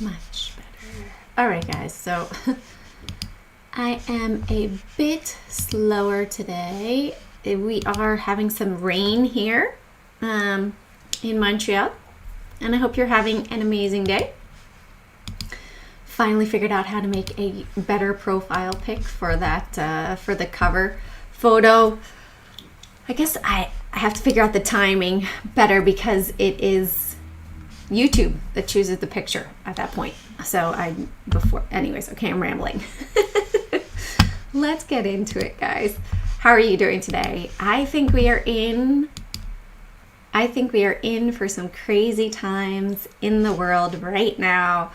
Much better. All right, guys, so I am a bit slower today. We are having some rain here in Montreal, and I hope you're having an amazing day. Finally figured out how to make a better profile pic for that, for the cover photo. I guess I have to figure out the timing better because it is YouTube that chooses the picture at that point. So anyways, okay, I'm rambling. Let's get into it, guys. How are you doing today? I think we are in for some crazy times in the world right now.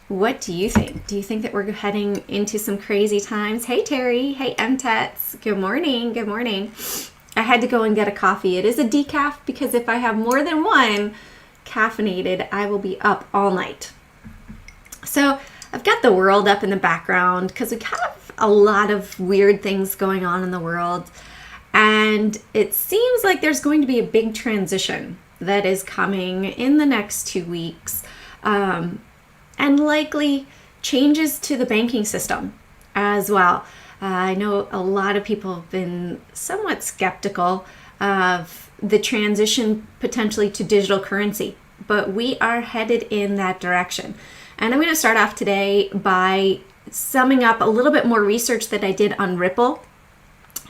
What do you think? Do you think that we're heading into some crazy times? Hey, Terry. Hey, MTETs. Good morning. Good morning. I had to go and get a coffee. It is a decaf because if I have more than one caffeinated, I will be up all night. So I've got the world up in the background because we have a lot of weird things going on in the world. And it seems like there's going to be a big transition that is coming in the next 2 weeks. And likely changes to the banking system as well. I know a lot of people have been somewhat skeptical of the transition potentially to digital currency, but we are headed in that direction. And I'm going to start off today by summing up a little bit more research that I did on Ripple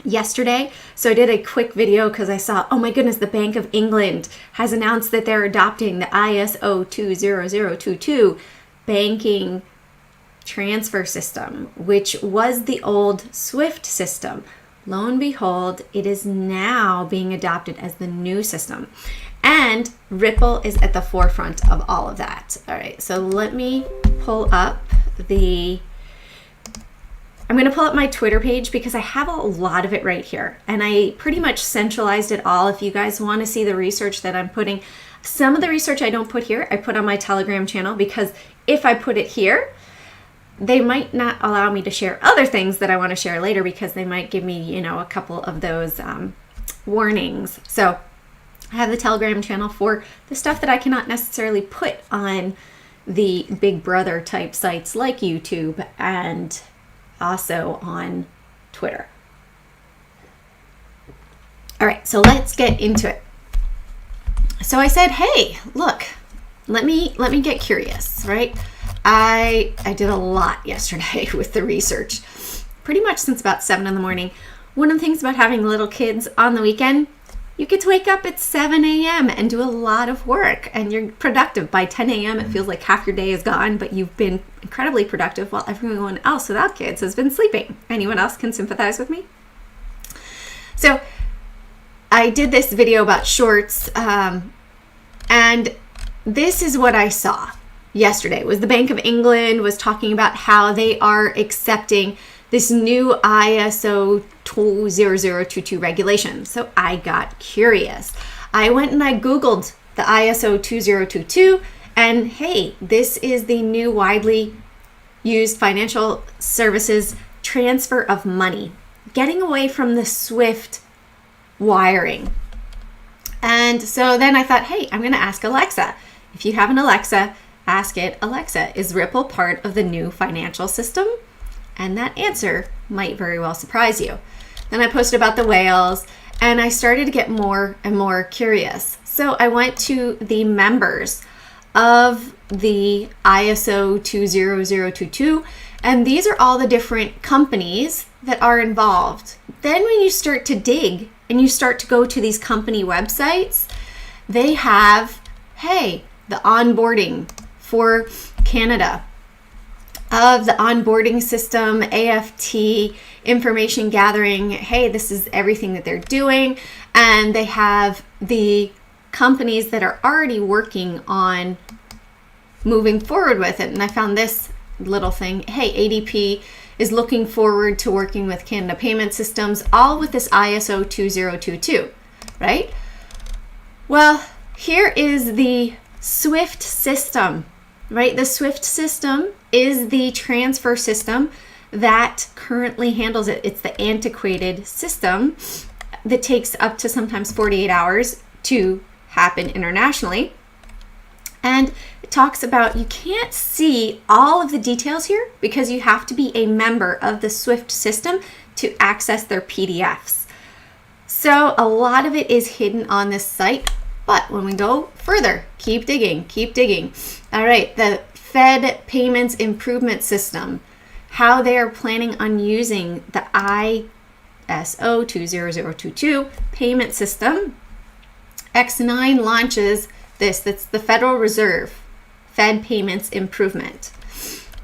yesterday. So I did a quick video because I saw, oh my goodness, the Bank of England has announced that they're adopting the ISO 20022 banking transfer system, which was the old SWIFT system. Lo and behold, it is now being adopted as the new system. And Ripple is at the forefront of all of that. All right, so let me pull up I'm going to pull up my Twitter page because I have a lot of it right here. And I pretty much centralized it all. If you guys want to see the research that I'm putting, some of the research I don't put here, I put on my Telegram channel because if I put it here, they might not allow me to share other things that I want to share later because they might give me, a couple of those warnings. So I have the Telegram channel for the stuff that I cannot necessarily put on the Big Brother type sites like YouTube and also on Twitter. All right, so let's get into it. So I said, hey, look, let me get curious, right? I did a lot yesterday with the research, pretty much since about 7 in the morning. One of the things about having little kids on the weekend, you get to wake up at 7 a.m. and do a lot of work, and you're productive. By 10 a.m., it feels like half your day is gone, but you've been incredibly productive while everyone else without kids has been sleeping. Anyone else can sympathize with me? So I did this video about shorts, and this is what I saw yesterday. Was the Bank of England was talking about how they are accepting this new ISO 20022 regulation. So I got curious. I went and I Googled the ISO 2022, and hey, this is the new widely used financial services transfer of money, getting away from the SWIFT wiring. And so then I thought, hey, I'm going to ask Alexa. If you have an Alexa, ask it, Alexa, is Ripple part of the new financial system? And that answer might very well surprise you. Then I posted about the whales, and I started to get more and more curious. So I went to the members of the ISO 20022, and these are all the different companies that are involved. Then when you start to dig and you start to go to these company websites, they have, hey, the onboarding for Canada, of the onboarding system, AFT, information gathering. Hey, this is everything that they're doing. And they have the companies that are already working on moving forward with it. And I found this little thing. Hey, ADP is looking forward to working with Canada Payment Systems, all with this ISO 2022, right? Well, here is the SWIFT system, right? The SWIFT system is the transfer system that currently handles it. It's the antiquated system that takes up to sometimes 48 hours to happen internationally. And it talks about you can't see all of the details here because you have to be a member of the SWIFT system to access their PDFs. So a lot of it is hidden on this site, but when we go further, keep digging, keep digging. All right, the Fed Payments Improvement System, how they are planning on using the ISO 20022 payment system. X9 launches this. That's the Federal Reserve Fed Payments Improvement.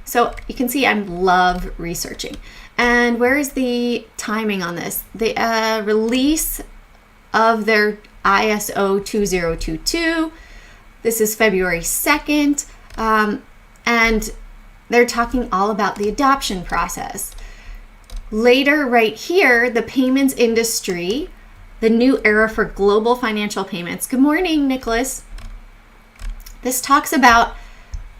So you can see I love researching. And where is the timing on this? The release of their ISO 2022. This is February 2nd. And they're talking all about the adoption process. Later, right here, the payments industry, the new era for global financial payments. Good morning, Nicholas. This talks about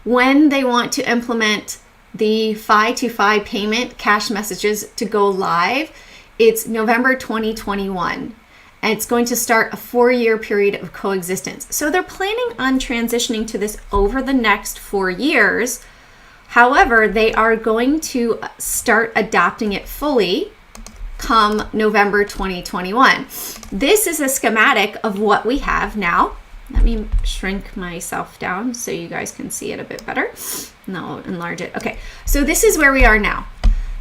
when they want to implement the FI-to-FI payment cash messages to go live. It's November 2021, and it's going to start a 4-year period of coexistence. So they're planning on transitioning to this over the next 4 years. However, they are going to start adopting it fully come November 2021. This is a schematic of what we have now. Let me shrink myself down so you guys can see it a bit better. No, enlarge it. Okay, so this is where we are now.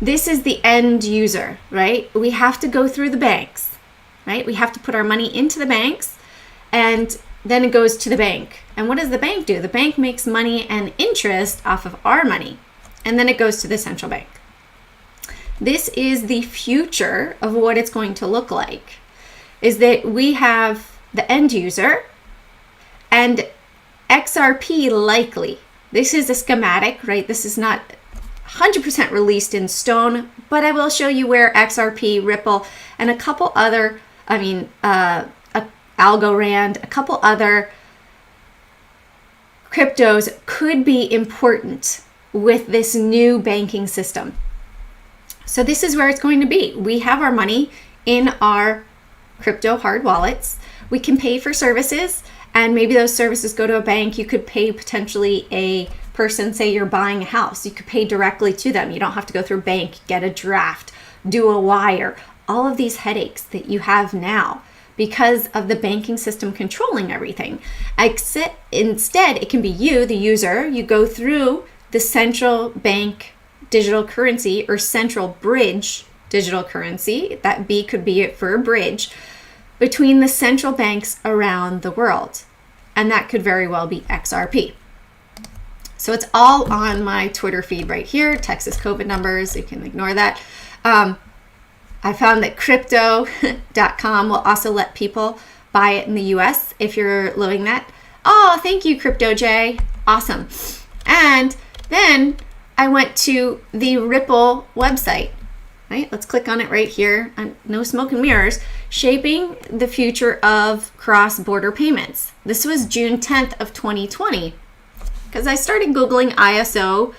This is the end user, right? We have to go through the banks, right? We have to put our money into the banks, and then it goes to the bank. And what does the bank do? The bank makes money and interest off of our money, and then it goes to the central bank. This is the future of what it's going to look like, is that we have the end user and XRP likely. This is a schematic, right? This is not 100% released in stone, but I will show you where XRP, Ripple, and a couple other, Algorand, a couple other cryptos could be important with this new banking system. So this is where it's going to be. We have our money in our crypto hard wallets. We can pay for services, and maybe those services go to a bank. You could pay potentially a person, say you're buying a house. You could pay directly to them. You don't have to go through a bank, get a draft, do a wire. All of these headaches that you have now because of the banking system controlling everything. Instead, it can be you, the user. You go through the central bank digital currency or central bridge digital currency. That B could be it for a bridge between the central banks around the world. And that could very well be XRP. So it's all on my Twitter feed right here, Texas COVID numbers. You can ignore that. I found that crypto.com will also let people buy it in the US if you're loading that. Oh, thank you, Crypto J. Awesome. And then I went to the Ripple website. Right? Let's click on it right here. No smoke and mirrors. Shaping the future of cross-border payments. This was June 10th of 2020. Because I started Googling ISO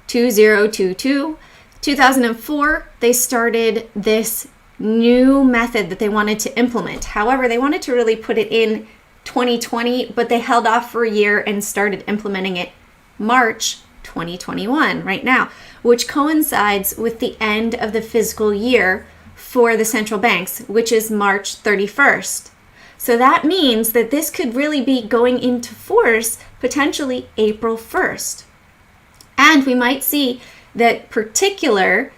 2022. 2004, they started this new method that they wanted to implement. However, they wanted to really put it in 2020, but they held off for a year and started implementing it March 2021, right now, which coincides with the end of the fiscal year for the central banks, which is March 31st. So that means that this could really be going into force potentially April 1st. And we might see that particular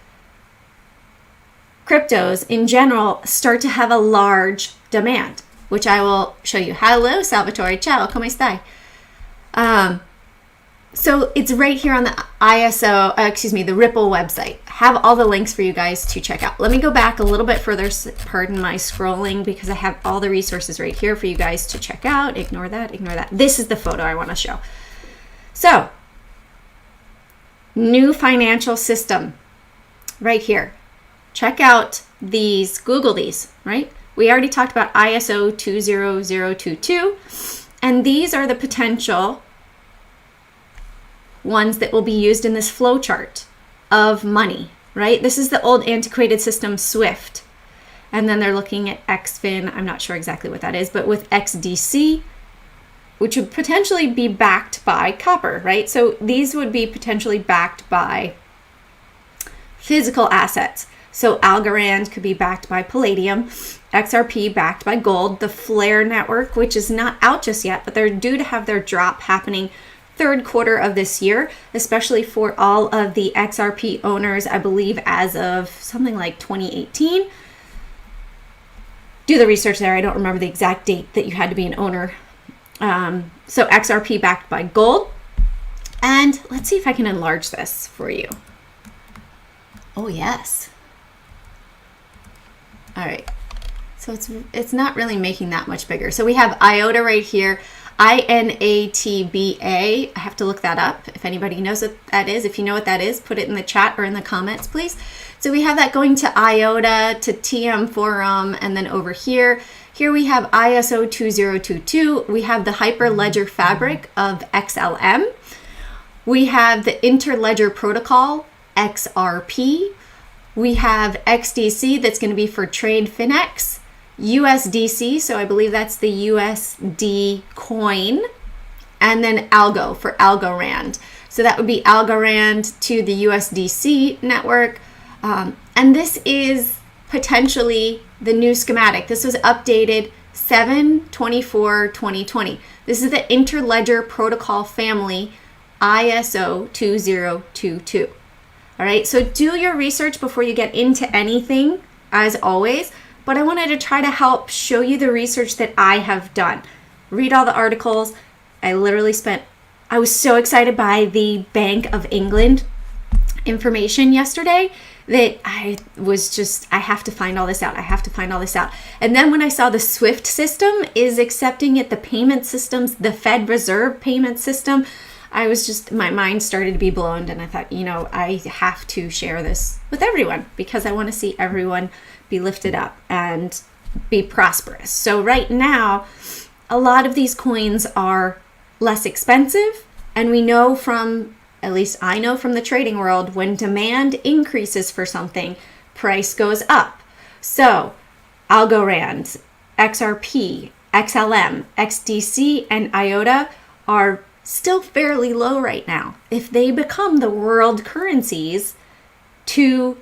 cryptos in general start to have a large demand, which I will show you. Hello, Salvatore. Ciao, come stai? So it's right here on the the Ripple website. Have all the links for you guys to check out. Let me go back a little bit further. Pardon my scrolling because I have all the resources right here for you guys to check out. Ignore that, ignore that. This is the photo I want to show. So, new financial system right here. Check out these, Google these, right? We already talked about ISO 20022, and these are the potential ones that will be used in this flow chart of money, right? This is the old antiquated system SWIFT. And then they're looking at XFIN. I'm not sure exactly what that is, but with XDC, which would potentially be backed by copper, right? So these would be potentially backed by physical assets. So Algorand could be backed by palladium, XRP backed by gold, the Flare network, which is not out just yet, but they're due to have their drop happening third quarter of this year, especially for all of the XRP owners, I believe as of something like 2018. Do the research there. I don't remember the exact date that you had to be an owner. So XRP backed by gold. And let's see if I can enlarge this for you. Oh, yes. All right. So it's not really making that much bigger. So we have IOTA right here. INATBA. I have to look that up. If anybody knows what that is, if you know what that is, put it in the chat or in the comments, please. So we have that going to IOTA, to TM Forum, and then over here we have ISO 2022. We have the Hyperledger fabric of XLM. We have the Interledger Protocol, XRP. We have XDC, that's going to be for Trade Finex. USDC, so I believe that's the USD coin. And then Algo for Algorand. So that would be Algorand to the USDC network. And this is potentially the new schematic. This was updated 7/24/2020. This is the Interledger Protocol family, ISO 2022. All right, so do your research before you get into anything, as always. But I wanted to try to help show you the research that I have done. Read all the articles. I was so excited by the Bank of England information yesterday that I have to find all this out. And then when I saw the SWIFT system is accepting it, the payment systems, the Fed Reserve payment system, my mind started to be blown, and I thought, I have to share this with everyone because I want to see everyone be lifted up and be prosperous. So right now, a lot of these coins are less expensive, and we know at least I know from the trading world, when demand increases for something, price goes up. So Algorand, XRP, XLM, XDC, and IOTA are still fairly low right now. If they become the world currencies to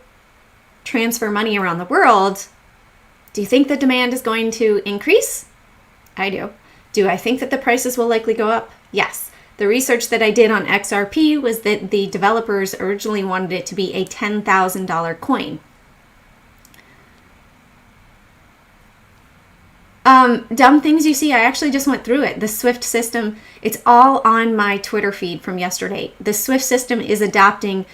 transfer money around the world, do you think the demand is going to increase? I do. Do I think that the prices will likely go up? Yes. The research that I did on XRP was that the developers originally wanted it to be a $10,000 coin. Dumb things you see, I actually just went through it. The SWIFT system, it's all on my Twitter feed from yesterday. The SWIFT system is adopting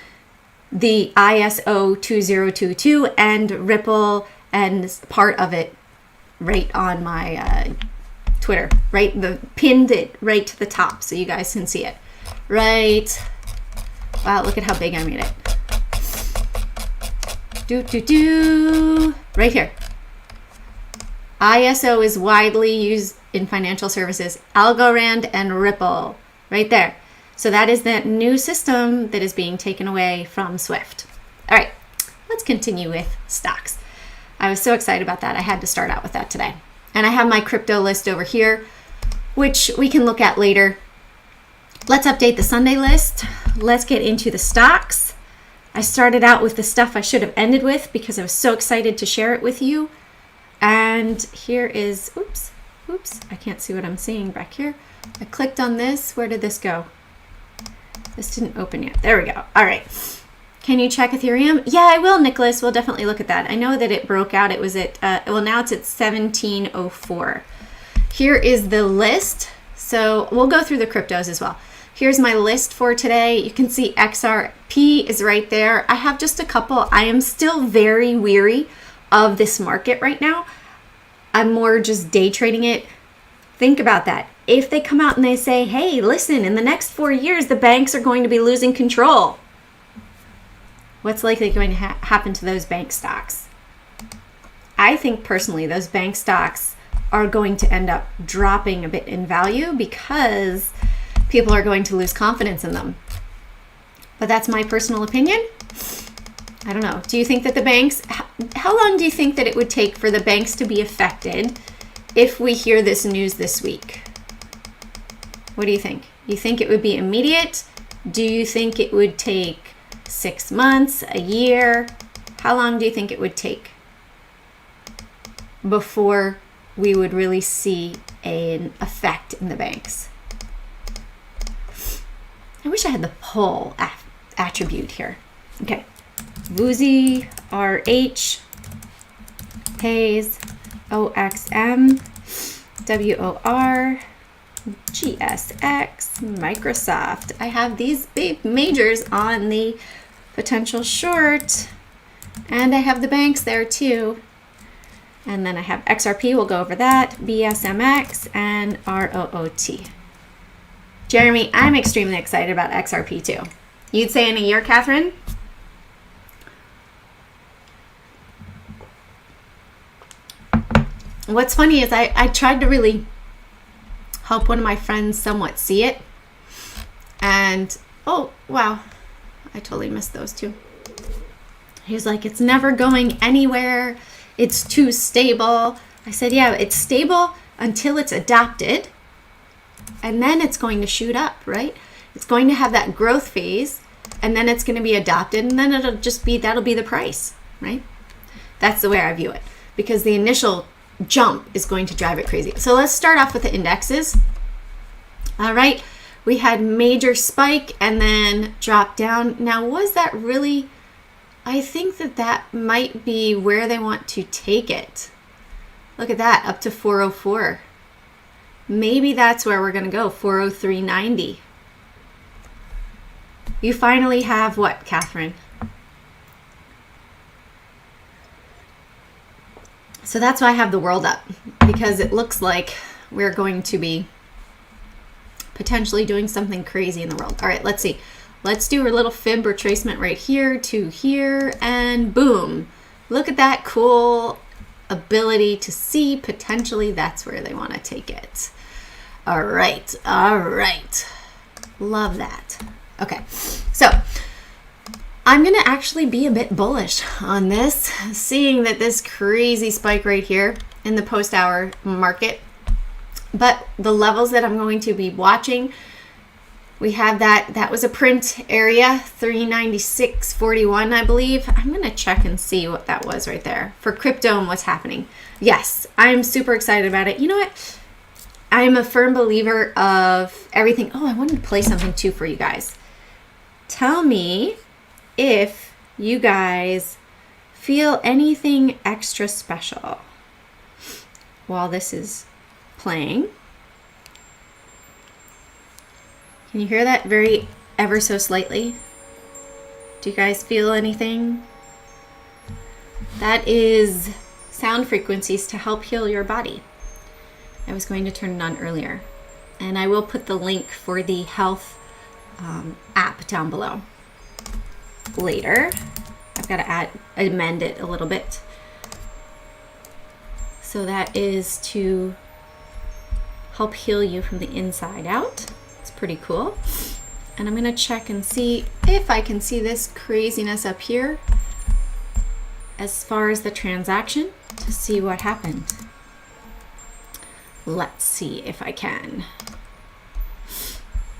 the ISO 2022 and Ripple, and part of it right on my Twitter, right? Pinned it right to the top so you guys can see it. Right. Wow, look at how big I made it. Right here. ISO is widely used in financial services. Algorand and Ripple, right there. So that is that new system that is being taken away from SWIFT. All right, let's continue with stocks. I was so excited about that. I had to start out with that today. And I have my crypto list over here, which we can look at later. Let's update the Sunday list. Let's get into the stocks. I started out with the stuff I should have ended with because I was so excited to share it with you. And here is, oops, I can't see what I'm seeing back here. I clicked on this. Where did this go? This didn't open yet. There we go. All right. Can you check Ethereum? Yeah, I will, Nicholas. We'll definitely look at that. I know that it broke out. It was at, now it's at 1704. Here is the list. So we'll go through the cryptos as well. Here's my list for today. You can see XRP is right there. I have just a couple. I am still very weary of this market right now. I'm more just day trading it. Think about that. If they come out and they say, hey, listen, in the next 4 years, the banks are going to be losing control. What's likely going to happen to those bank stocks? I think personally, those bank stocks are going to end up dropping a bit in value because people are going to lose confidence in them. But that's my personal opinion. I don't know. Do you think that the banks, how long do you think that it would take for the banks to be affected if we hear this news this week? What do you think? You think it would be immediate? Do you think it would take 6 months, a year? How long do you think it would take before we would really see an effect in the banks? I wish I had the poll attribute here. Okay. Woozy, RH, Hayes, OXM, WOR, GSX, Microsoft. I have these big majors on the potential short, and I have the banks there too. And then I have XRP, we'll go over that, BSMX, and ROOT. Jeremy, I'm extremely excited about XRP too. You'd say in a year, Catherine? What's funny is I tried to really help one of my friends somewhat see it. And, oh, wow. I totally missed those two. He was like, it's never going anywhere. It's too stable. I said, yeah, it's stable until it's adopted. And then it's going to shoot up, right? It's going to have that growth phase. And then it's going to be adopted. And then it'll just be, that'll be the price, right? That's the way I view it. Because the initial jump is going to drive it crazy. So let's start off with the indexes. All right, we had major spike and then drop down. Now, was that really, I think that might be where they want to take it. Look at that, up to 404. Maybe that's where we're going to go, 403.90. You finally have what, Catherine? So that's why I have the world up, because it looks like we're going to be potentially doing something crazy in the world. All right, let's see. Let's do a little fib retracement right here to here, and boom. Look at that cool ability to see potentially that's where they want to take it. All right, all right. Love that. Okay, so I'm going to actually be a bit bullish on this, seeing that this crazy spike right here in the post-hour market. But the levels that I'm going to be watching, we have that was a print area, 396.41, I believe. I'm going to check and see what that was right there for crypto and what's happening. Yes, I'm super excited about it. You know what? I'm a firm believer of everything. Oh, I wanted to play something too for you guys. Tell me if you guys feel anything extra special while this is playing. Can you hear that very ever so slightly? Do you guys feel anything? That is sound frequencies to help heal your body. I was going to turn it on earlier, and I will put the link for the health app down below later. I've got to amend it a little bit. So that is to help heal you from the inside out. It's pretty cool. And I'm going to check and see if I can see this craziness up here as far as the transaction to see what happened. Let's see if I can.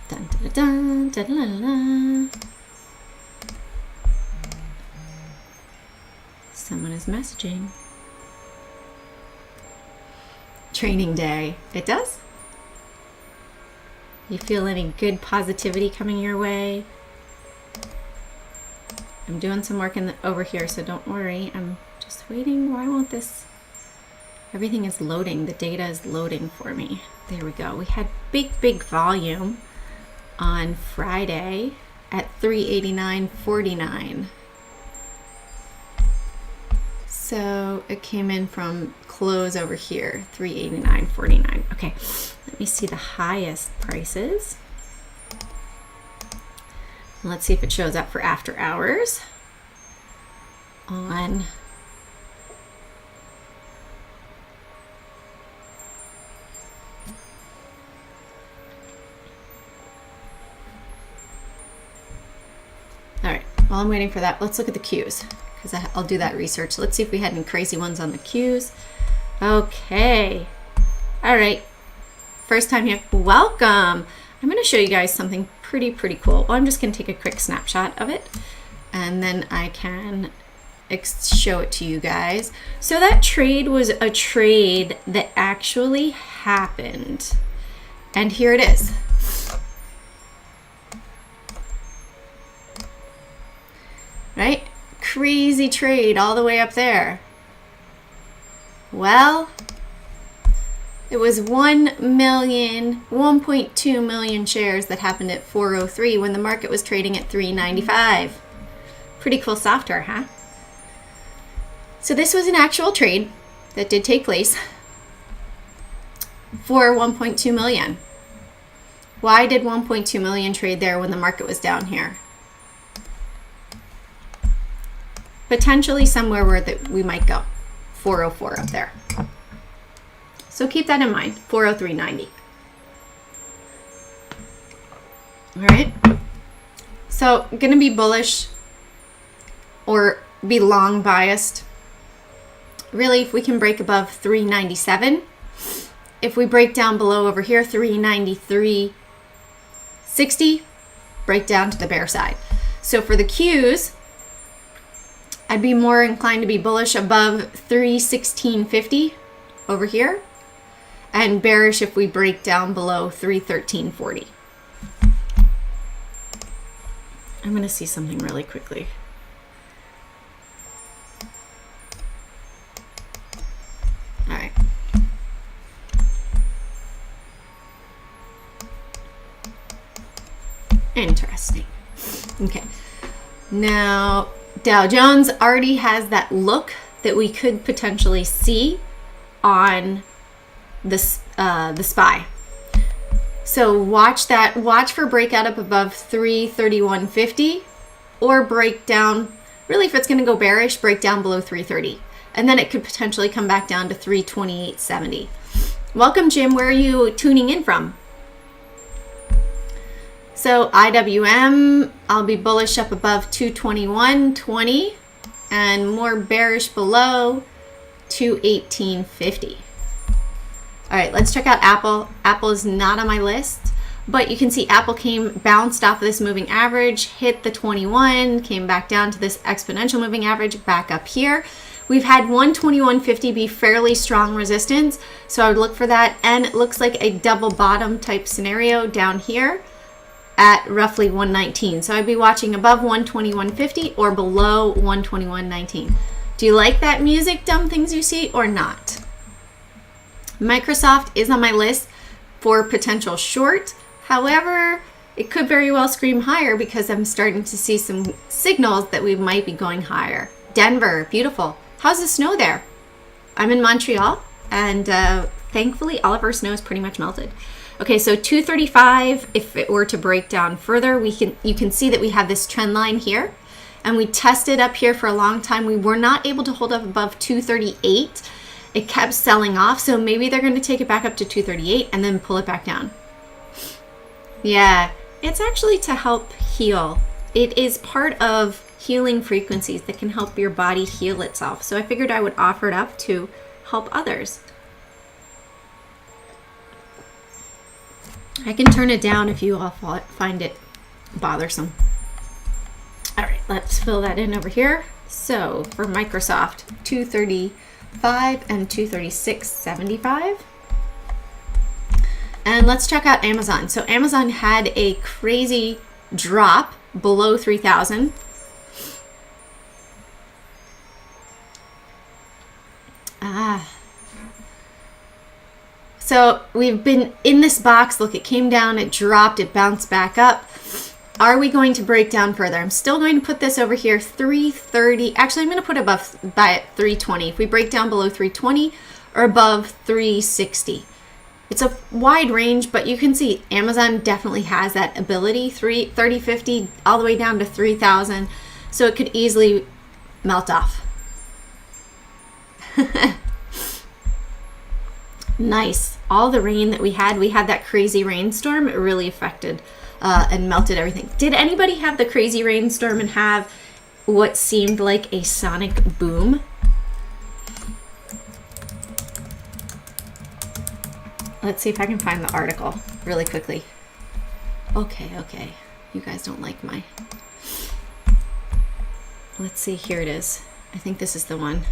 Dun, dun, dun, dun, dun, dun. Someone is messaging. Training day. It does? You feel any good positivity coming your way? I'm doing some work over here, so don't worry. I'm just waiting. Why won't this? Everything is loading. The data is loading for me. There we go. We had big volume on Friday at 389.49. So it came in from close over here, 389.49. Okay, let me see the highest prices. Let's see if it shows up for after hours on while I'm waiting for that, let's look at the Qs, because I'll do that research. Let's see if we had any crazy ones on the Qs. Okay. All right. First time here. Welcome. I'm going to show you guys something pretty cool. Well, I'm just going to take a quick snapshot of it, and then I can show it to you guys. So that trade was a trade that actually happened. And here it is. Right? Crazy trade all the way up there. Well, it was 1.2 million shares that happened at 403 when the market was trading at 395. Pretty cool software, huh? So this was an actual trade that did take place for 1.2 million. Why did 1.2 million trade there when the market was down here? Potentially somewhere where that we might go. 404 up there. So keep that in mind. 403.90. All right. So going to be bullish or be long biased. Really, if we can break above 397, if we break down below over here, 393.60, break down to the bear side. So for the Qs, I'd be more inclined to be bullish above 316.50 over here, and bearish if we break down below 313.40. I'm going to see something really quickly. All right. Interesting. Okay. Now, Dow Jones already has that look that we could potentially see on the SPY. So watch that. Watch for breakout up above 331.50 or break down. Really, if it's going to go bearish, break down below 330. And then it could potentially come back down to 328.70. Welcome, Jim. Where are you tuning in from? So IWM, I'll be bullish up above 221.20 and more bearish below 218.50. All right, let's check out Apple. Apple is not on my list, but you can see Apple bounced off of this moving average, hit the 21, came back down to this exponential moving average, back up here. We've had 121.50 be fairly strong resistance, so I would look for that. And it looks like a double bottom type scenario down here at roughly 119. So I'd be watching above 121.50 or below 121.19. Do you like that music, dumb things you see, or not? Microsoft is on my list for potential short. However, it could very well scream higher because I'm starting to see some signals that we might be going higher. Denver, beautiful. How's the snow there? I'm in Montreal, and thankfully all of our snow is pretty much melted. Okay, so 235, if it were to break down further, you can see that we have this trend line here, and we tested up here for a long time. We were not able to hold up above 238. It kept selling off, so maybe they're going to take it back up to 238 and then pull it back down. Yeah, it's actually to help heal. It is part of healing frequencies that can help your body heal itself. So I figured I would offer it up to help others. I can turn it down if you all find it bothersome. All right, let's fill that in over here. So for Microsoft, 235 and 236.75. And let's check out Amazon. So Amazon had a crazy drop below 3,000. So we've been in this box. Look, it came down, it dropped, it bounced back up. Are we going to break down further? I'm still going to put this over here, 330. Actually, I'm going to put above by 320. If we break down below 320 or above 360. It's a wide range, but you can see Amazon definitely has that ability, 30.50 all the way down to 3,000. So it could easily melt off. Nice. All the rain that we had that crazy rainstorm. It really affected and melted everything. Did anybody have the crazy rainstorm and have what seemed like a sonic boom? Let's see if I can find the article really quickly. Okay. You guys don't like my... Let's see, here it is. I think this is the one.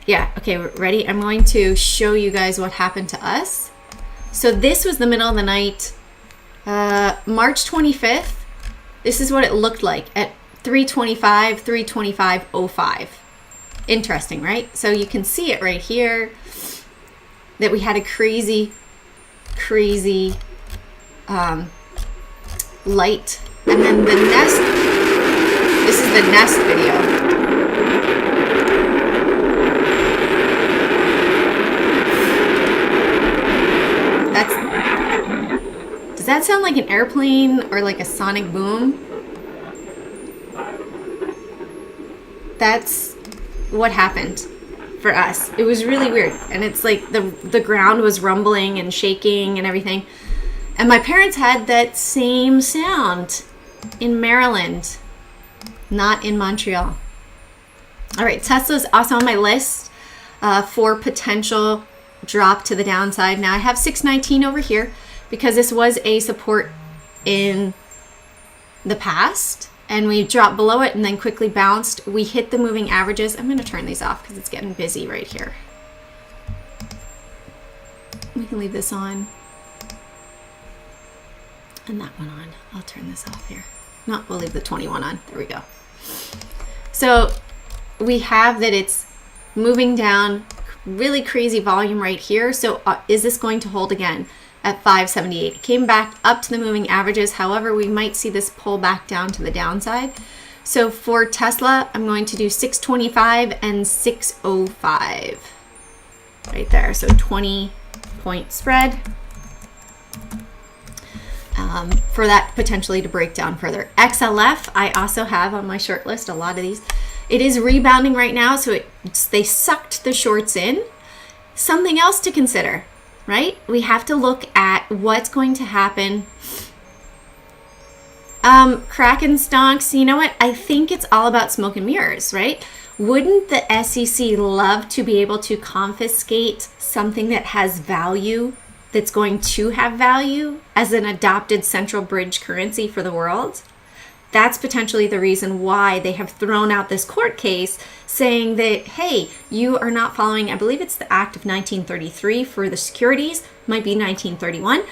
Yeah, okay, ready? I'm going to show you guys what happened to us. So this was the middle of the night, March 25th. This is what it looked like at 325, 325.05. Interesting, right? So you can see it right here that we had a crazy light. And then the nest, this is the nest video. Does that sound like an airplane or like a sonic boom? That's what happened for us. It was really weird. And it's like the ground was rumbling and shaking and everything. And my parents had that same sound in Maryland, not in Montreal. All right, Tesla's also on my list for potential drop to the downside. Now I have 619 over here because this was a support in the past and we dropped below it and then quickly bounced. We hit the moving averages. I'm going to turn these off because it's getting busy right here. We can leave this on and that one on. I'll turn this off here. No, we'll leave the 21 on. There we go. So we have that it's moving down, really crazy volume right here. So is this going to hold again at 578? It came back up to the moving averages. However, we might see this pull back down to the downside. So for Tesla, I'm going to do 625 and 605 right there. So 20-point spread for that potentially to break down further. XLF, I also have on my short list a lot of these. It is rebounding right now, so they sucked the shorts in. Something else to consider, right? We have to look at what's going to happen. Kraken stonks, you know what? I think it's all about smoke and mirrors, right? Wouldn't the SEC love to be able to confiscate something that has value, that's going to have value as an adopted central bridge currency for the world? That's potentially the reason why they have thrown out this court case saying that, hey, you are not following, I believe it's the Act of 1933 for the securities, might be 1931.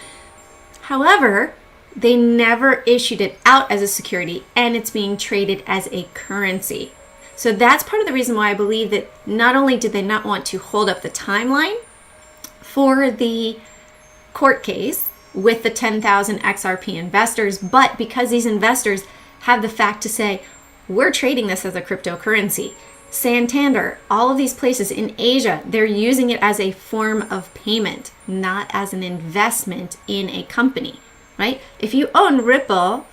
However, they never issued it out as a security and it's being traded as a currency. So that's part of the reason why I believe that not only did they not want to hold up the timeline for the court case with the 10,000 XRP investors, but because these investors have the fact to say, we're trading this as a cryptocurrency. Santander, all of these places in Asia, they're using it as a form of payment, not as an investment in a company, right? If you own Ripple,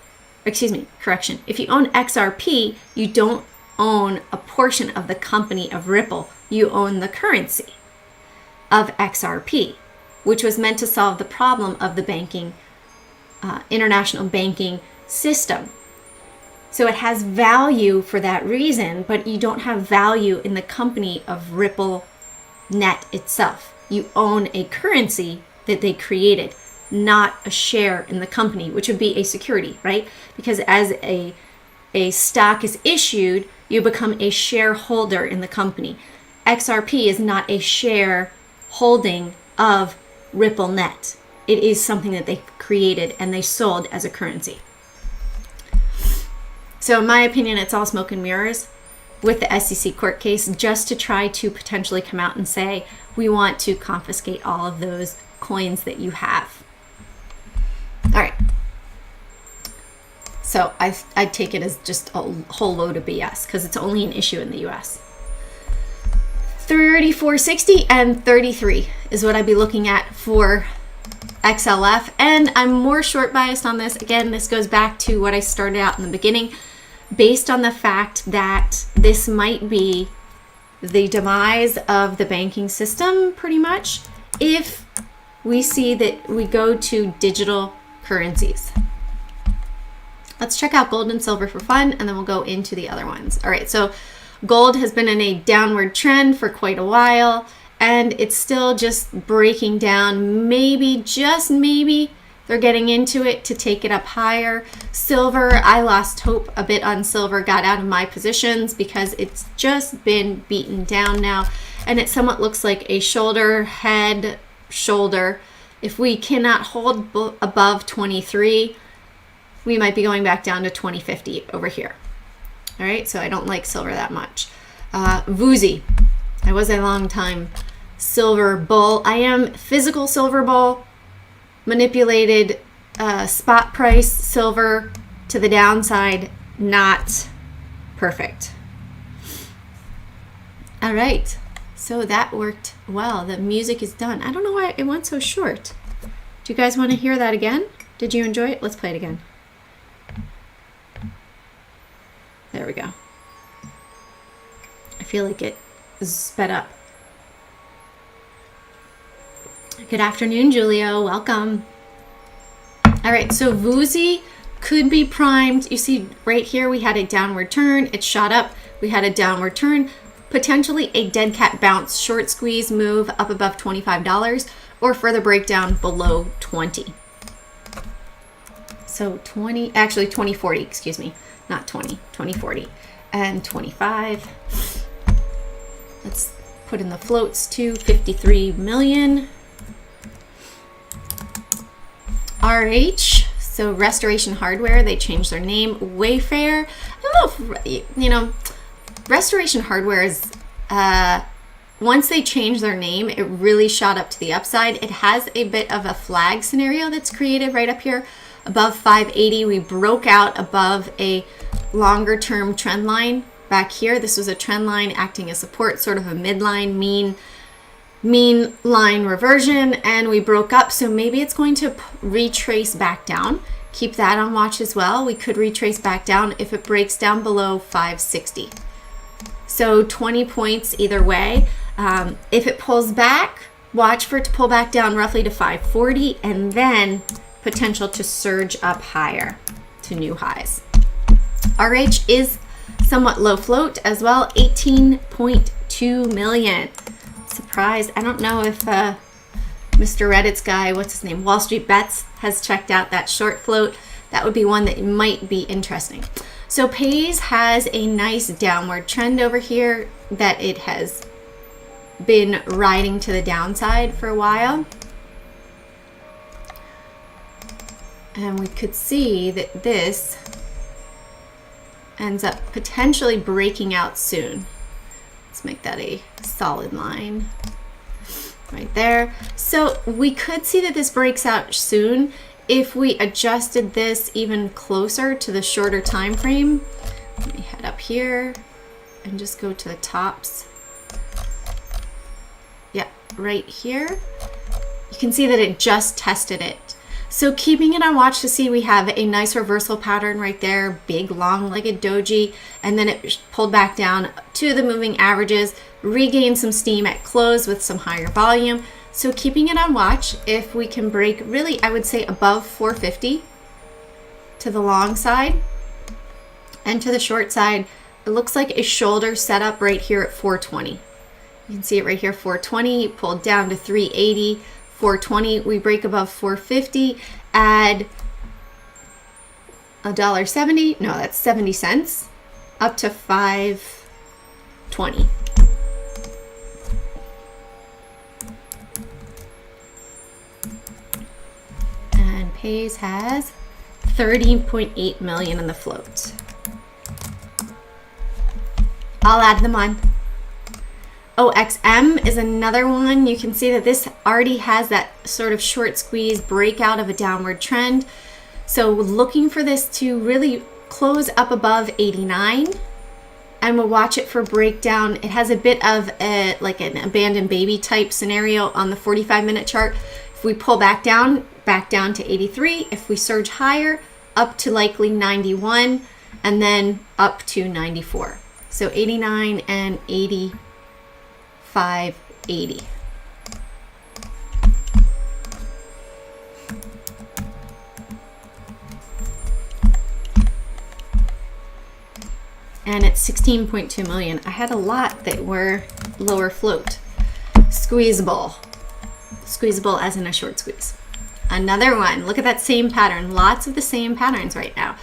if you own XRP, you don't own a portion of the company of Ripple. You own the currency of XRP, which was meant to solve the problem of the banking, international banking system. So it has value for that reason, but you don't have value in the company of Ripple Net itself. You own a currency that they created, not a share in the company, which would be a security, right? Because as a stock is issued, you become a shareholder in the company. XRP is not a share holding of Ripple Net. It is something that they created and they sold as a currency. So in my opinion, it's all smoke and mirrors with the SEC court case just to try to potentially come out and say, we want to confiscate all of those coins that you have. All right. So I take it as just a whole load of BS because it's only an issue in the US. 34.60 and 33 is what I'd be looking at for XLF. And I'm more short biased on this. Again, this goes back to what I started out in the beginning, based on the fact that this might be the demise of the banking system pretty much if we see that we go to digital currencies. Let's check out gold and silver for fun, and then we'll go into the other ones. All right, so gold has been in a downward trend for quite a while, and it's still just breaking down, maybe, just maybe, They're getting into it to take it up higher. Silver, I lost hope a bit on silver, got out of my positions because it's just been beaten down now. And it somewhat looks like a shoulder, head, shoulder. If we cannot hold above 23, we might be going back down to 2050 over here. All right, so I don't like silver that much. VUSI, I was a long time silver bull. I am physical silver bull, manipulated spot price silver to the downside, not perfect. All right, so that worked well. The music is done. I don't know why it went so short. Do you guys want to hear that again? Did you enjoy it? Let's play it again. There we go. I feel like it is sped up. Good afternoon, Julio. Welcome. All right, so VUSI could be primed. You see right here, we had a downward turn. It shot up. We had a downward turn. Potentially a dead cat bounce, short squeeze move up above $25 or further breakdown below 20. So 2040, excuse me. Not 20, 2040 and 25. Let's put in the floats too, 53 million. RH, so Restoration Hardware, they changed their name. Wayfair, I don't know if, you know, Restoration Hardware is, once they changed their name, it really shot up to the upside. It has a bit of a flag scenario that's created right up here above 580. We broke out above a longer term trend line back here. This was a trend line acting as support, sort of a midline mean line reversion, and we broke up. So maybe it's going to retrace back down. Keep that on watch as well. We could retrace back down if it breaks down below 560. So 20 points either way. If it pulls back, watch for it to pull back down roughly to 540 and then potential to surge up higher to new highs. RH is somewhat low float as well, 18.2 million. Surprised. I don't know if Mr. Reddit's guy, what's his name, Wall Street Bets, has checked out that short float. That would be one that might be interesting. So Pays has a nice downward trend over here that it has been riding to the downside for a while. And we could see that this ends up potentially breaking out soon. Let's make that a solid line right there. So we could see that this breaks out soon if we adjusted this even closer to the shorter time frame. Let me head up here and just go to the tops. Yeah, right here. You can see that it just tested it. So keeping it on watch to see, we have a nice reversal pattern right there, big long-legged doji, and then it pulled back down to the moving averages, regained some steam at close with some higher volume. So keeping it on watch, if we can break really, I would say above 450 to the long side and to the short side, it looks like a shoulder setup right here at 420. You can see it right here, 420, pulled down to 380. 420, we break above 450, add $1.70, no, that's 70 cents, up to 520. And Pays has 13.8 million in the float. I'll add them on. OXM is another one. You can see that this already has that sort of short squeeze breakout of a downward trend. So looking for this to really close up above 89, and we'll watch it for breakdown. It has a bit of like an abandoned baby type scenario on the 45-minute chart. If we pull back down to 83. If we surge higher, up to likely 91, and then up to 94. So 89 and 80. 580. And it's 16.2 million. I had a lot that were lower float. Squeezable. Squeezable as in a short squeeze. Another one. Look at that same pattern. Lots of the same patterns right now.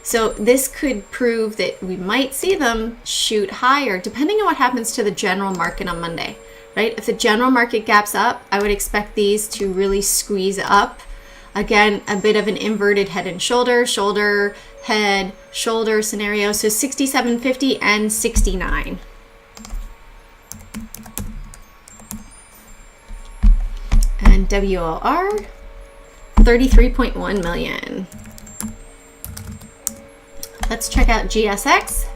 So this could prove that we might see them shoot higher depending on what happens to the general market on Monday, right? If the general market gaps up, I would expect these to really squeeze up. Again, a bit of an inverted head and shoulder, shoulder, head, shoulder scenario. So 67.50 and 69. And WOR, 33.1 million. Let's check out GSX.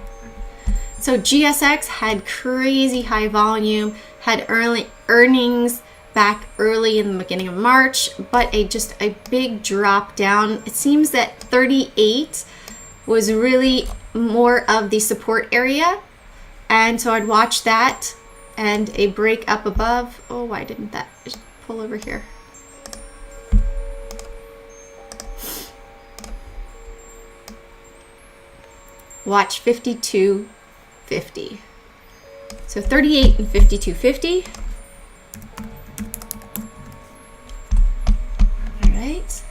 So GSX had crazy high volume, had early earnings back early in the beginning of March, but just a big drop down. It seems that 38 was really more of the support area. And so I'd watch that and a break up above. Oh, why didn't that just pull over here? Watch 52.50. So 38 and 52.50. All right.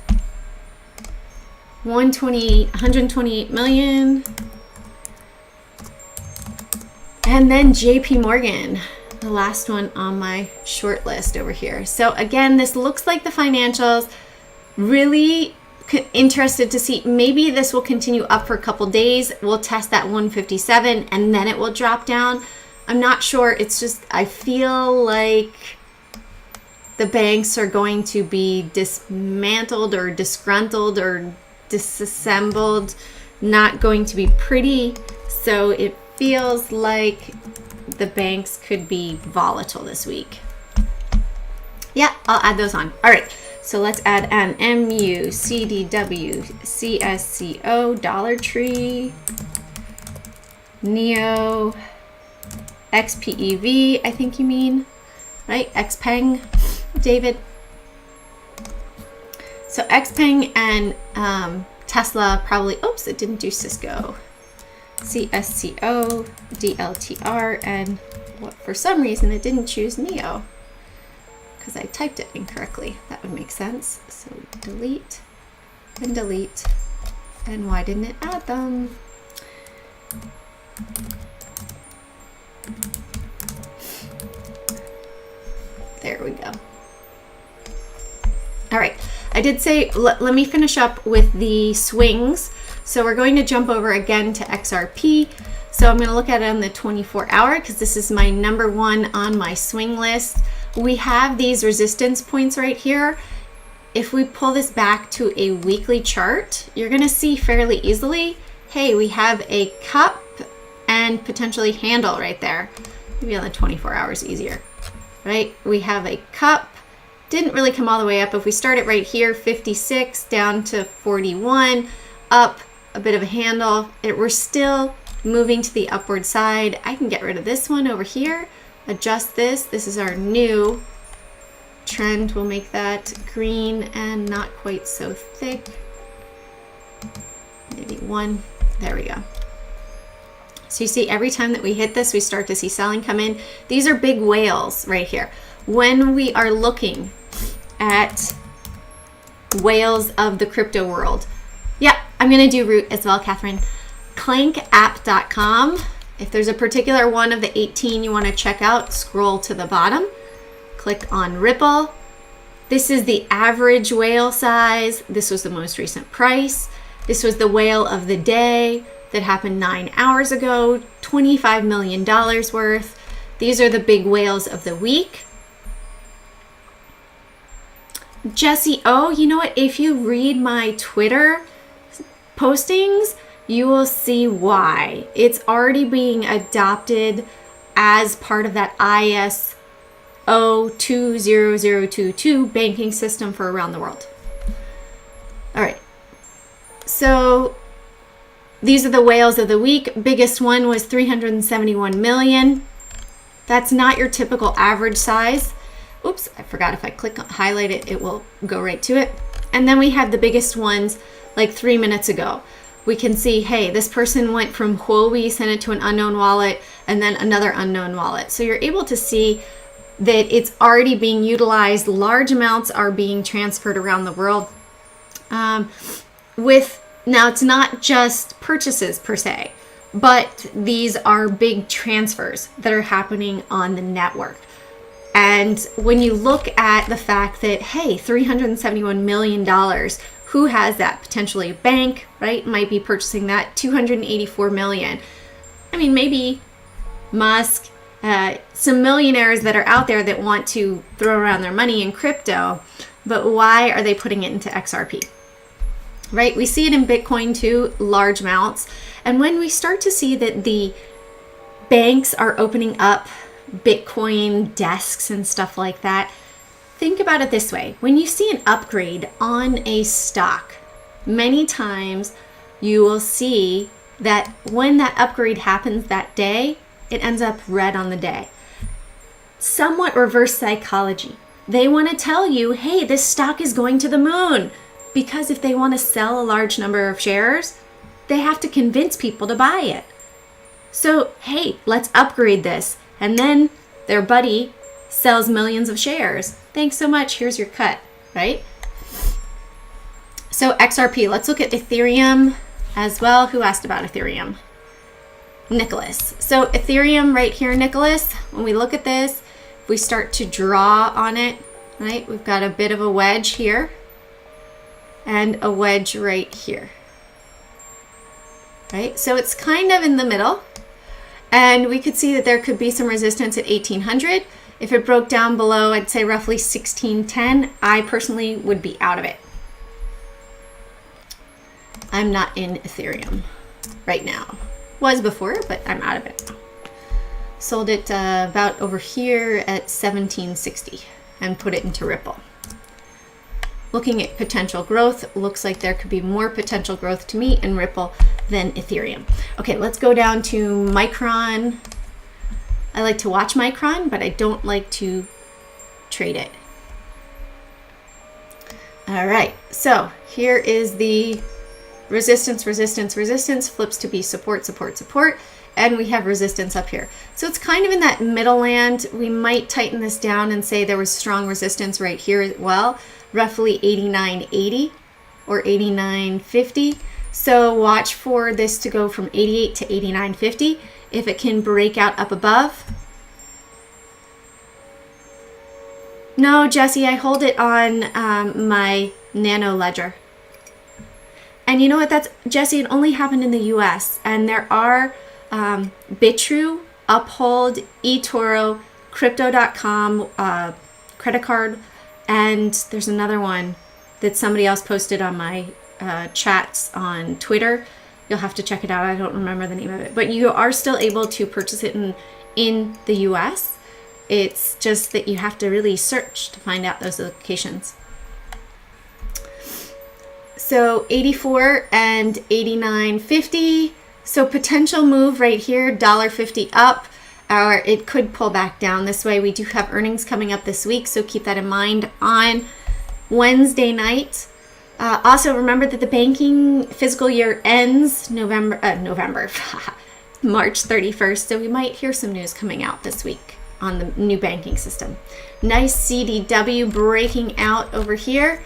128 million. And then JP Morgan, the last one on my short list over here. So again, this looks like the financials. Really interested to see, maybe this will continue up for a couple days. We'll test that 157 and then it will drop down. I'm not sure. It's just, I feel like the banks are going to be dismantled or disgruntled or disassembled, not going to be pretty. So it feels like the banks could be volatile this week. Yeah, I'll add those on. All right. So let's add an MU, CDW, CSCO, Dollar Tree, NEO, XPEV, I think you mean, right? XPeng, David. So XPeng and Tesla probably, oops, it didn't do Cisco. CSCO, DLTR, and what, for some reason it didn't choose NEO. Because I typed it incorrectly. That would make sense. So delete and delete. And why didn't it add them? There we go. All right. I did say, let me finish up with the swings. So we're going to jump over again to XRP. So I'm going to look at it on the 24-hour because this is my number one on my swing list. We have these resistance points right here. If we pull this back to a weekly chart, you're going to see fairly easily, hey, we have a cup and potentially handle right there. Maybe on the 24 hours easier, right? We have a cup, didn't really come all the way up. If we start it right here, 56 down to 41, up a bit of a handle. We're still moving to the upward side. I can get rid of this one over here. Adjust this. This is our new trend. We'll make that green and not quite so thick. Maybe one. There we go. So you see every time that we hit this, we start to see selling come in. These are big whales right here. When we are looking at whales of the crypto world. Yeah, I'm going to do root as well, Catherine. Clankapp.com. If there's a particular one of the 18 you want to check out, scroll to the bottom, click on Ripple. This is the average whale size. This was the most recent price. This was the whale of the day that happened 9 hours ago, $25 million worth. These are the big whales of the week. Jesse, oh, you know what? If you read my Twitter postings, you will see why. It's already being adopted as part of that ISO 20022 banking system for around the world. All right. So these are the whales of the week. Biggest one was 371 million. That's not your typical average size. Oops, I forgot if I click on highlight it, it will go right to it. And then we have the biggest ones like 3 minutes ago. We can see, hey, this person went from Huobi, sent it to an unknown wallet, and then another unknown wallet. So you're able to see that it's already being utilized. Large amounts are being transferred around the world. Now it's not just purchases per se, but these are big transfers that are happening on the network. And when you look at the fact that, hey, $371 million, who has that? Potentially a bank, right? Might be purchasing that. $284 million. I mean, maybe Musk, some millionaires that are out there that want to throw around their money in crypto, but why are they putting it into XRP? Right? We see it in Bitcoin too, large amounts. And when we start to see that the banks are opening up Bitcoin desks and stuff like that, think about it this way. When you see an upgrade on a stock, many times you will see that when that upgrade happens that day, it ends up red on the day. Somewhat reverse psychology. They want to tell you, hey, this stock is going to the moon. Because if they want to sell a large number of shares, they have to convince people to buy it. So, hey, let's upgrade this. And then their buddy sells millions of shares. Thanks so much. Here's your cut, right? So XRP, let's look at Ethereum as well. Who asked about Ethereum? Nicholas. So Ethereum right here, Nicholas, when we look at this, if we start to draw on it, right, we've got a bit of a wedge here and a wedge right here, right? So it's kind of in the middle, and we could see that there could be some resistance at 1800. If it broke down below, I'd say roughly 1610, I personally would be out of it. I'm not in Ethereum right now. Was before, but I'm out of it. Sold it about over here at 1760 and put it into Ripple. Looking at potential growth, looks like there could be more potential growth to me in Ripple than Ethereum. Okay, let's go down to Micron. I like to watch Micron, but I don't like to trade it. All right, so here is the resistance, resistance, resistance, flips to be support, support, support, and we have resistance up here. So it's kind of in that middle land. We might tighten this down and say there was strong resistance right here as well, roughly 89.80 or 89.50. So watch for this to go from 88 to 89.50. If it can break out up above. No, Jesse, I hold it on my Nano Ledger. And you know what, that's, Jesse, it only happened in the US. And there are bittrue, uphold, etoro, crypto.com, credit card, and there's another one that somebody else posted on my chats on Twitter. You'll have to check it out. I don't remember the name of it. But you are still able to purchase it in the US. It's just that you have to really search to find out those locations. So 84 and 89.50. So potential move right here, $1.50 up, or it could pull back down this way. We do have earnings coming up this week, so keep that in mind on Wednesday night. Also remember that the banking fiscal year ends March 31st, so we might hear some news coming out this week on the new banking system. Nice CDW breaking out over here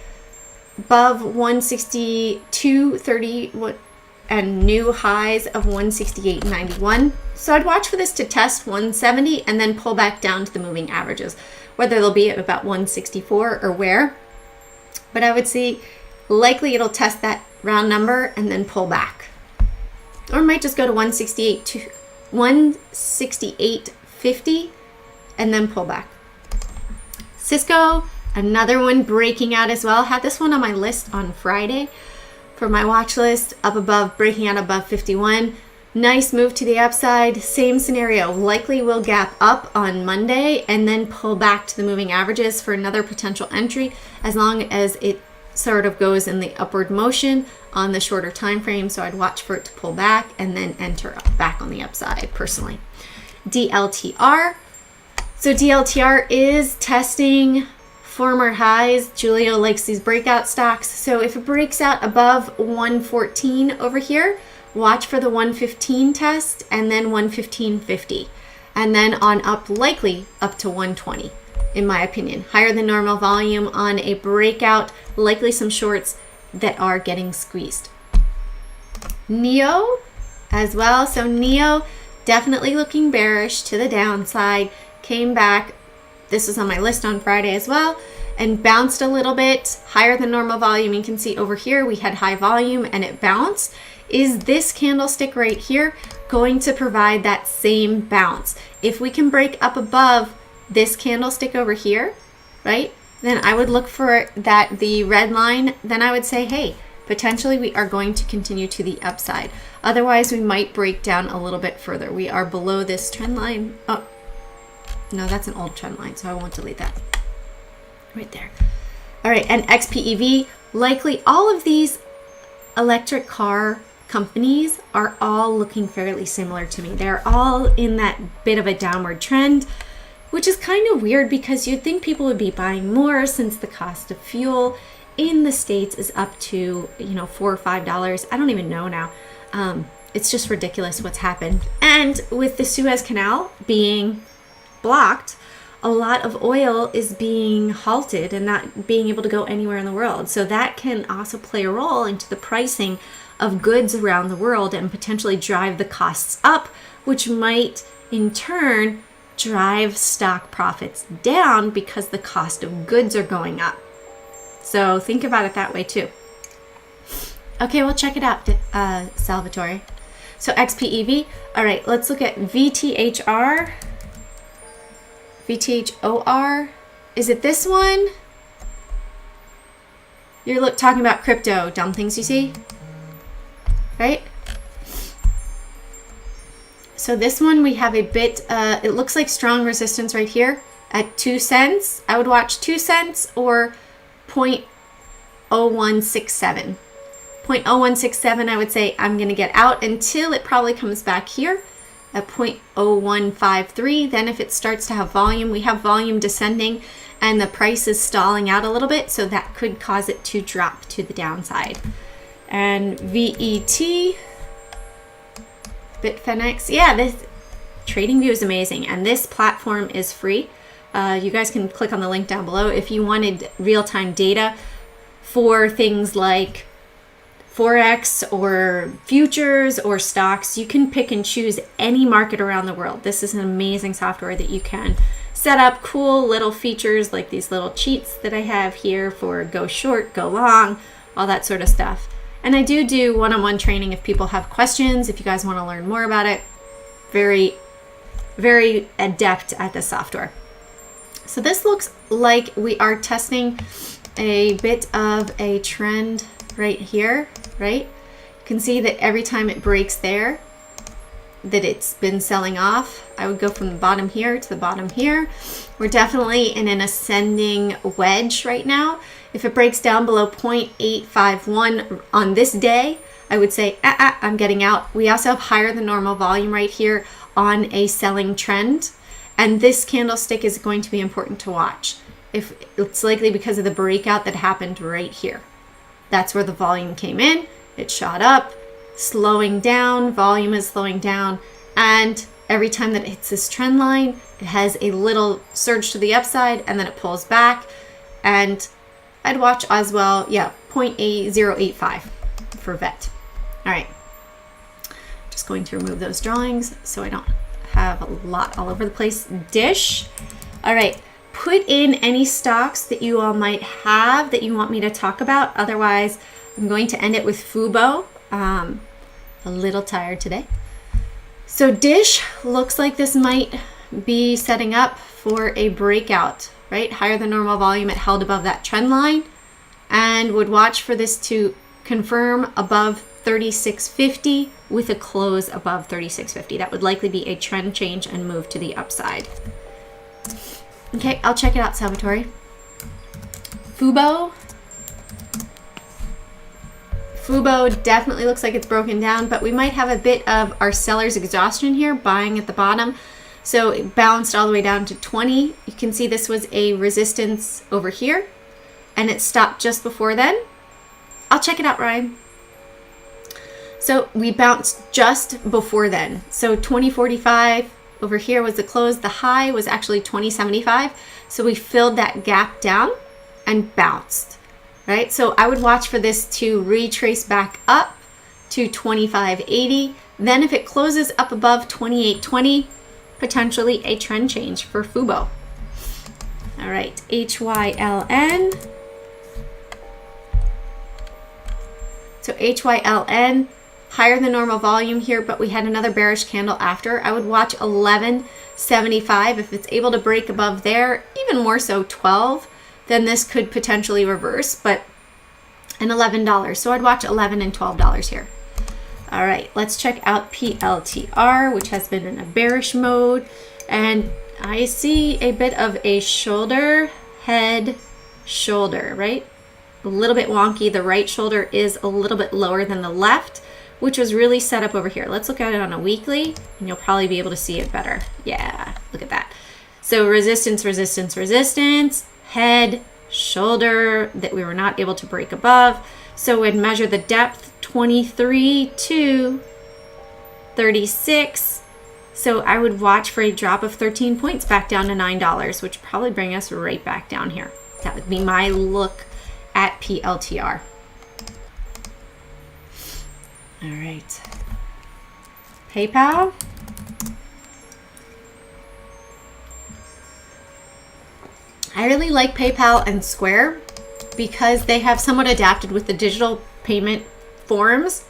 above 162.30 and new highs of 168.91. So I'd watch for this to test 170 and then pull back down to the moving averages, whether they'll be at about 164 or where. But I would see likely it'll test that round number and then pull back. Or it might just go to 168.50 and then pull back. Cisco, another one breaking out as well. Had this one on my list on Friday for my watch list, up above, breaking out above 51. Nice move to the upside. Same scenario, likely will gap up on Monday and then pull back to the moving averages for another potential entry, as long as it sort of goes in the upward motion on the shorter time frame. So I'd watch for it to pull back and then enter back on the upside personally. DLTR. So DLTR is testing former highs. Julio likes these breakout stocks. So if it breaks out above 114 over here, watch for the 115 test and then 115.50. And then on up, likely up to 120. in my opinion. Higher than normal volume on a breakout, likely some shorts that are getting squeezed. Neo as well. So Neo definitely looking bearish to the downside, came back. This was on my list on Friday as well, and bounced a little bit higher than normal volume. You can see over here we had high volume and it bounced. Is this candlestick right here going to provide that same bounce? If we can break up above this candlestick over here, right, then I would look for that, the red line. Then I would say, hey, potentially we are going to continue to the upside. Otherwise, we might break down a little bit further. We are below this trend line. Oh, no, that's an old trend line, so I won't delete that. Right there. All right, and XPEV, likely all of these electric car companies are all looking fairly similar to me. They're all in that bit of a downward trend, which is kind of weird because you'd think people would be buying more since the cost of fuel in the States is up to, $4 or $5. I don't even know now. It's just ridiculous what's happened. And with the Suez Canal being blocked, a lot of oil is being halted and not being able to go anywhere in the world. So that can also play a role into the pricing of goods around the world and potentially drive the costs up, which might in turn drive stock profits down because the cost of goods are going up. So think about it that way too. Okay, well, check it out, Salvatore. So XPEV. All right, let's look at VTHR. VTHOR. Is it this one? You're talking about crypto, dumb things you see, right? So this one we have a bit, it looks like strong resistance right here at 2 cents. I would watch 2 cents or 0.0167. 0.0167, I would say I'm going to get out until it probably comes back here at 0.0153. Then if it starts to have volume, we have volume descending and the price is stalling out a little bit, so that could cause it to drop to the downside. And VET, Bitfinex, yeah, this TradingView is amazing, and this platform is free. You guys can click on the link down below if you wanted real-time data for things like Forex or futures or stocks. You can pick and choose any market around the world. This is an amazing software that you can set up cool little features like these little cheats that I have here for go short, go long, all that sort of stuff. And I do one-on-one training if people have questions, if you guys want to learn more about it. Very, very adept at this software. So this looks like we are testing a bit of a trend right here, right? You can see that every time it breaks there, that it's been selling off. I would go from the bottom here to the bottom here. We're definitely in an ascending wedge right now. If it breaks down below 0.851 on this day, I would say, I'm getting out. We also have higher than normal volume right here on a selling trend. And this candlestick is going to be important to watch. If it's likely because of the breakout that happened right here. That's where the volume came in. It shot up, slowing down, volume is slowing down. And every time that it hits this trend line, it has a little surge to the upside and then it pulls back. And I'd watch as well, yeah, 0.8085 for VET. All right, just going to remove those drawings so I don't have a lot all over the place. Dish. All right, put in any stocks that you all might have that you want me to talk about. Otherwise, I'm going to end it with Fubo. A little tired today. So Dish looks like this might be setting up for a breakout, right? Higher than normal volume, it held above that trend line, and would watch for this to confirm above 36.50 with a close above 36.50. That would likely be a trend change and move to the upside. Okay, I'll check it out, Salvatore. Fubo. Fubo definitely looks like it's broken down, but we might have a bit of our seller's exhaustion here, buying at the bottom. So it bounced all the way down to 20. You can see this was a resistance over here, and it stopped just before then. I'll check it out, Ryan. So we bounced just before then. So 2045 over here was the close. The high was actually 20.75. So we filled that gap down and bounced, right? So I would watch for this to retrace back up to 25.80. Then if it closes up above 28.20, potentially a trend change for Fubo. All right, HYLN. So HYLN, higher than normal volume here, but we had another bearish candle after. I would watch 11.75. If it's able to break above there, even more so 12, then this could potentially reverse, but an $11. So I'd watch $11 and $12 here. All right, let's check out PLTR, which has been in a bearish mode. And I see a bit of a shoulder, head, shoulder, right? A little bit wonky. The right shoulder is a little bit lower than the left, which was really set up over here. Let's look at it on a weekly, and you'll probably be able to see it better. Yeah, look at that. So resistance, resistance, resistance, head, shoulder that we were not able to break above. So we'd measure the depth, 23 to 36. So I would watch for a drop of 13 points back down to $9, which would probably bring us right back down here. That would be my look at PLTR. All right. PayPal. I really like PayPal and Square because they have somewhat adapted with the digital payment forms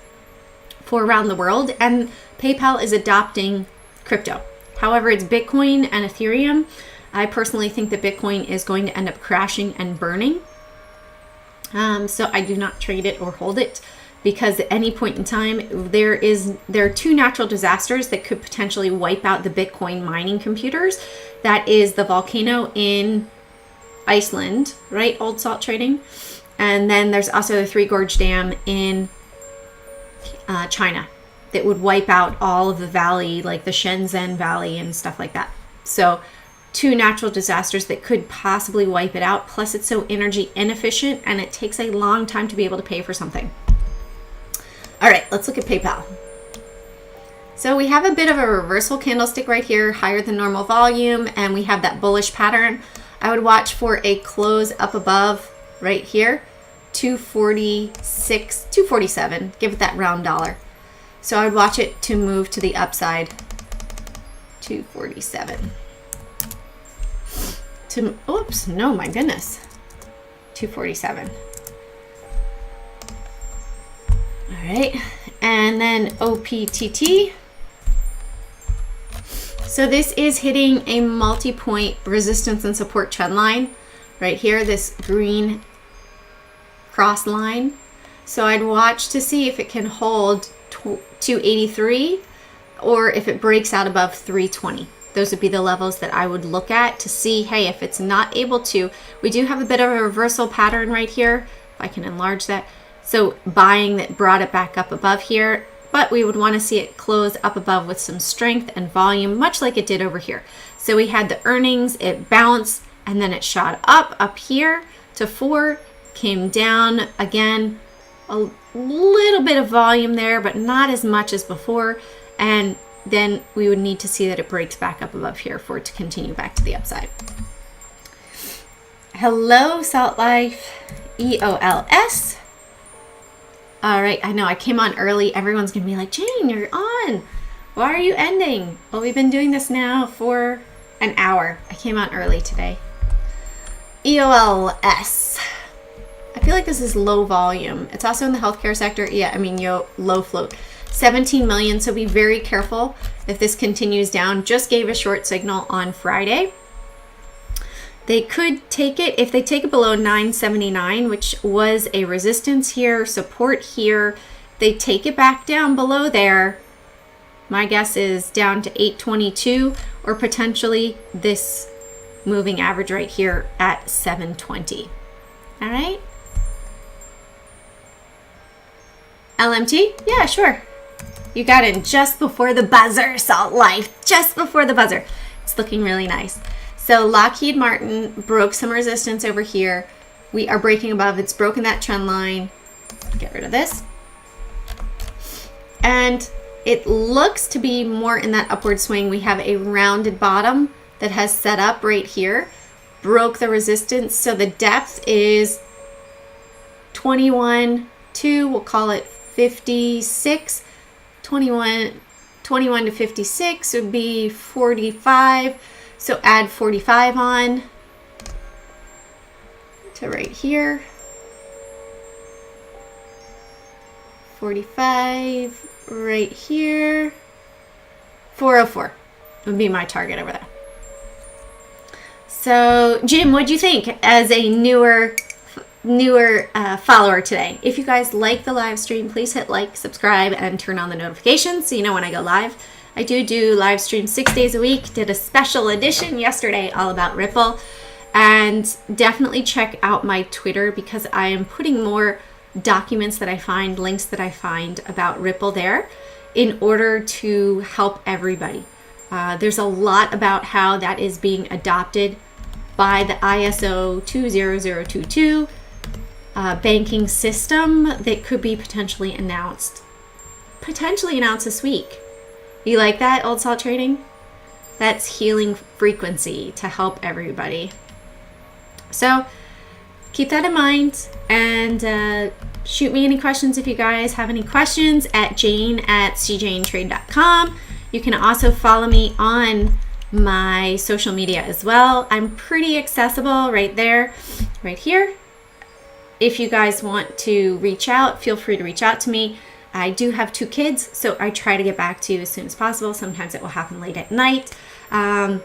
for around the world, and PayPal is adopting crypto. However, it's Bitcoin and Ethereum. I personally think that Bitcoin is going to end up crashing and burning. So I do not trade it or hold it because at any point in time, there are two natural disasters that could potentially wipe out the Bitcoin mining computers. That is the volcano in Iceland, right? Old salt trading. And then there's also the Three Gorge Dam in China that would wipe out all of the valley, like the Shenzhen Valley and stuff like that. So two natural disasters that could possibly wipe it out. Plus it's so energy inefficient and it takes a long time to be able to pay for something. All right, let's look at PayPal. So we have a bit of a reversal candlestick right here, higher than normal volume, and we have that bullish pattern. I would watch for a close up above right here, 246, 247, give it that round dollar. So I would watch it to move to the upside, 247. Oops, no, my goodness, 247. All right, and then OPTT. So this is hitting a multi-point resistance and support trend line right here, this green cross line. So I'd watch to see if it can hold 283 or if it breaks out above 320. Those would be the levels that I would look at to see, hey, if it's not able to, we do have a bit of a reversal pattern right here. If I can enlarge that. So buying that brought it back up above here, but we would want to see it close up above with some strength and volume, much like it did over here. So we had the earnings, it bounced, and then it shot up here to 4, came down again, a little bit of volume there, but not as much as before. And then we would need to see that it breaks back up above here for it to continue back to the upside. Hello, Salt Life, EOLS. All right, I know I came on early. Everyone's gonna be like, Jane, you're on. Why are you ending? Well, we've been doing this now for an hour. I came on early today. EOLS. I feel like this is low volume. It's also in the healthcare sector. Yeah, I mean, low float. 17 million, so be very careful if this continues down. Just gave a short signal on Friday. They could take it, if they take it below 979, which was a resistance here, support here, they take it back down below there. My guess is down to 822 or potentially this moving average right here at 720. All right. LMT? Yeah, sure. You got in just before the buzzer, Salt Life, just before the buzzer. It's looking really nice. So Lockheed Martin broke some resistance over here. We are breaking above. It's broken that trend line. Get rid of this. And it looks to be more in that upward swing. We have a rounded bottom that has set up right here, broke the resistance. So the depth is 21 to, we'll call it 56. 21 to 56 would be 45. So add 45 on to right here. 45 right here. 404 would be my target over there. So Jim, what'd you think as a newer follower today? If you guys like the live stream, please hit like, subscribe, and turn on the notifications so you know when I go live. I do live stream 6 days a week. Did a special edition yesterday all about Ripple. And definitely check out my Twitter because I am putting more documents that I find, links that I find about Ripple there in order to help everybody. There's a lot about how that is being adopted by the ISO 20022 banking system that could be potentially announced this week. You like that, Old Salt Trading? That's healing frequency to help everybody. So keep that in mind and shoot me any questions if you guys have any questions at jane@cjanetrade.com. You can also follow me on my social media as well. I'm pretty accessible right there, right here. If you guys want to reach out, feel free to reach out to me. I do have 2 kids, so I try to get back to you as soon as possible. Sometimes it will happen late at night. And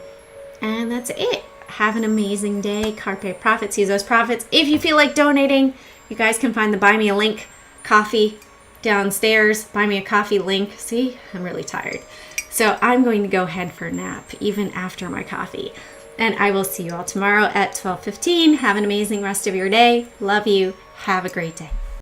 that's it. Have an amazing day. Carpe profit, seize those profits. If you feel like donating, you guys can find the Buy Me a Link coffee downstairs. Buy Me a Coffee link. See, I'm really tired. So I'm going to go head for a nap even after my coffee. And I will see you all tomorrow at 12:15. Have an amazing rest of your day. Love you. Have a great day.